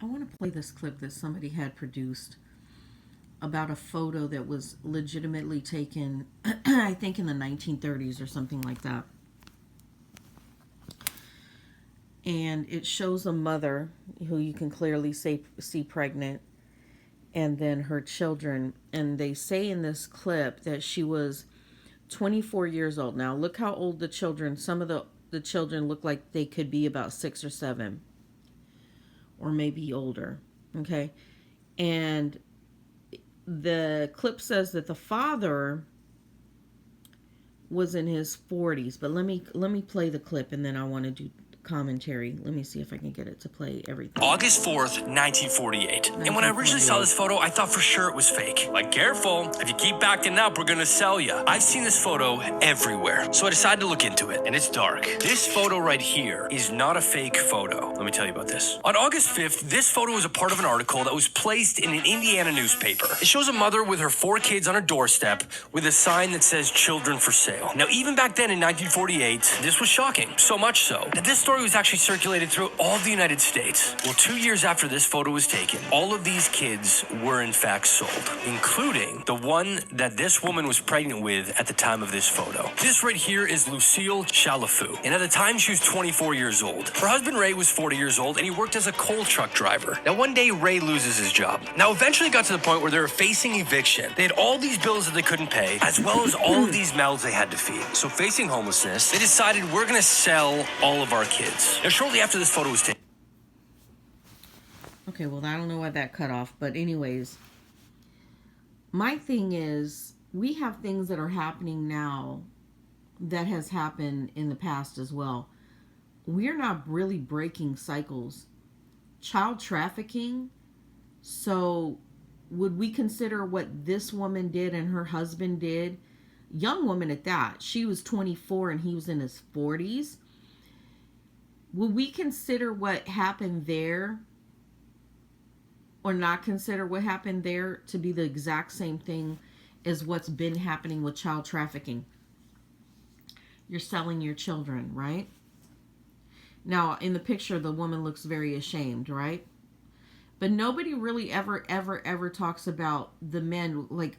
I want to play this clip that somebody had produced about a photo that was legitimately taken, I think in the 1930s or something like that. And it shows a mother who you can clearly see pregnant, and then her children. And they say in this clip that she was 24 years old. Now, look how old the children, some of the children look like they could be about 6 or 7 or maybe older. Okay. And the clip says that the father was in his 40s, but let me play the clip and then I want to do commentary. Let me see if I can get it to play everything. August 4th, 1948. And when I originally saw this photo, I thought for sure it was fake. Like, careful, if you keep backing up, we're gonna sell you. I've seen this photo everywhere, so I decided to look into it, and it's dark. This photo right here is not a fake photo. Let me tell you about this. On August 5th, this photo is a part of an article that was placed in an Indiana newspaper. It shows a mother with her 4 kids on her doorstep with a sign that says children for sale. Now, even back then in 1948, this was shocking, so much so that this story was actually circulated through all the United States. Well, 2 years after this photo was taken, all of these kids were in fact sold, including the one that this woman was pregnant with at the time of this photo. This right here is Lucille Chalafou, and at the time she was 24 years old. Her husband Ray was 40 years old, and he worked as a coal truck driver. Now, one day Ray loses his job. Now, eventually it got to the point where they were facing eviction. They had all these bills that they couldn't pay, as well as all of these mouths they had to feed. So facing homelessness, they decided we're gonna sell all of our kids. Now, shortly after this photo was taken. Okay, well, I don't know why that cut off, but anyways, my thing is we have things that are happening now that has happened in the past as well. We're not really breaking cycles. Child trafficking. So would we consider what this woman did and her husband did? Young woman at that. She was 24 and he was in his 40s. Would we consider what happened there or not consider what happened there to be the exact same thing as what's been happening with child trafficking? You're selling your children, right? Now, in the picture, the woman looks very ashamed, right? But nobody really ever talks about the men, like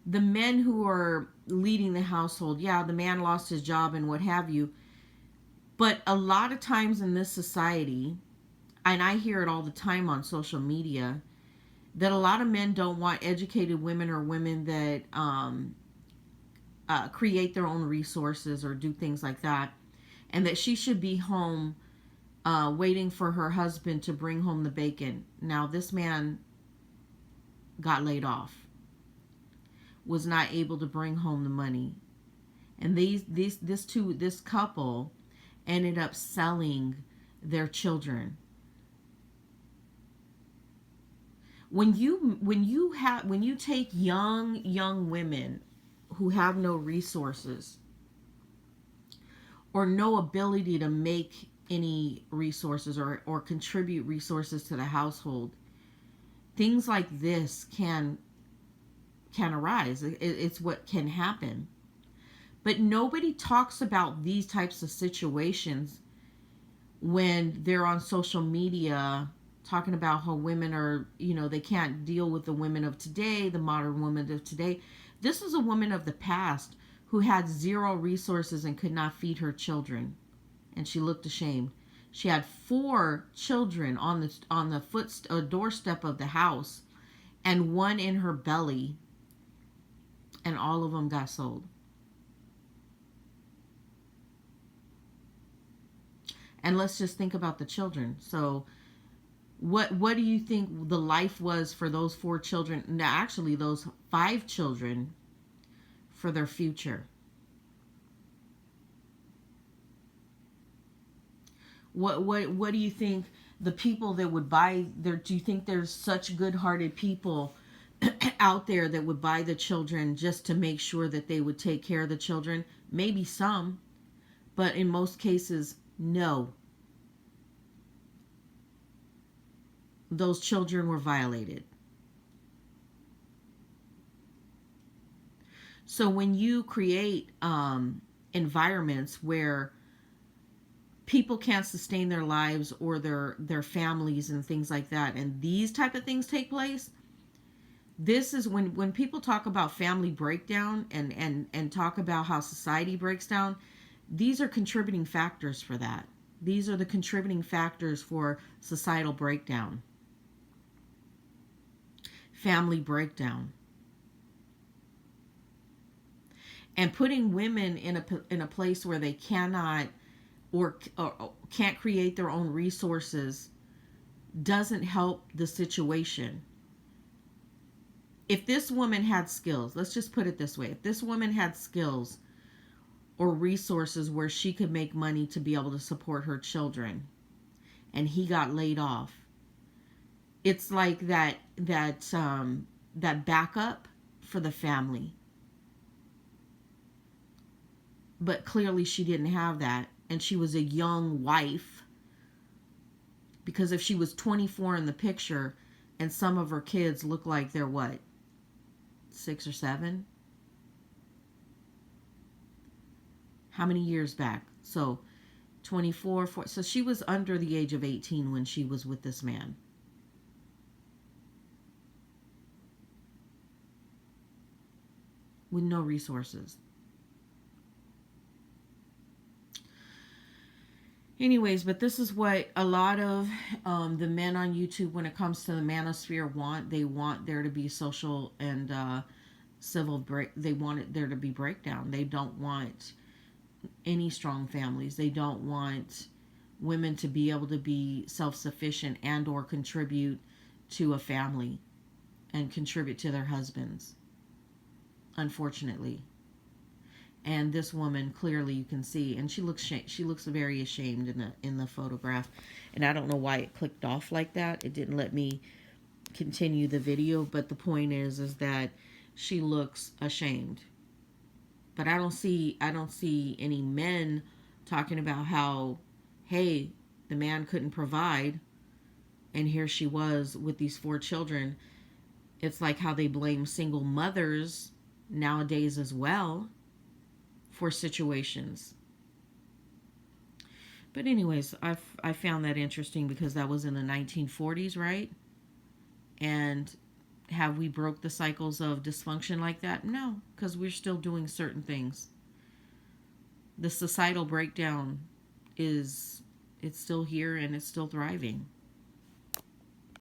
the men who are leading the household. Yeah, the man lost his job and what have you. But a lot of times in this society, and I hear it all the time on social media, that a lot of men don't want educated women or women that create their own resources or do things like that, and that she should be home waiting for her husband to bring home the bacon. Now, this man got laid off, was not able to bring home the money, and this couple ended up selling their children. When you take young women who have no resources or no ability to make any resources or contribute resources to the household, things like this can arise. It's what can happen. But nobody talks about these types of situations when they're on social media talking about how women are, they can't deal with the women of today, the modern women of today. This is a woman of the past who had zero resources and could not feed her children, and she looked ashamed. She had 4 children on the doorstep of the house, and 1 in her belly, and all of them got sold. And let's just think about the children. So what do you think the life was for those 4 children? Now, actually, those 5 children, for their future. What do you think the people that would buy there? Do you think there's such good-hearted people out there that would buy the children just to make sure that they would take care of the children? Maybe some, but in most cases, no. Those children were violated. So when you create environments where people can't sustain their lives or their families and things like that, and these type of things take place. This is when people talk about family breakdown and talk about how society breaks down. These are contributing factors for that. These are the contributing factors for societal breakdown, family breakdown, and putting women in a place where they cannot or can't create their own resources doesn't help the situation. If this woman had skills, let's just put it this way, if this woman had skills or resources where she could make money to be able to support her children, and he got laid off, it's like that backup for the family. But clearly she didn't have that, and she was a young wife, because if she was 24 in the picture and some of her kids look like they're what, 6 or 7? How many years back? So 24, 4, so she was under the age of 18 when she was with this man. With no resources. Anyways, but this is what a lot of the men on YouTube, when it comes to the manosphere, want. They want there to be social and civil break. They want it there to be breakdown. They don't want any strong families. They don't want women to be able to be self-sufficient and or contribute to a family and contribute to their husbands, unfortunately. And this woman, clearly you can see, and she looks very ashamed in the photograph, and I don't know why it clicked off like that. It didn't let me continue the video, but the point is that she looks ashamed. But I don't see any men talking about how, hey, the man couldn't provide, and here she was with these 4 children. It's like how they blame single mothers nowadays as well for situations. But anyways, I found that interesting because that was in the 1940s, right? And have we broke the cycles of dysfunction like that? No, because we're still doing certain things. The societal breakdown it's still here and it's still thriving.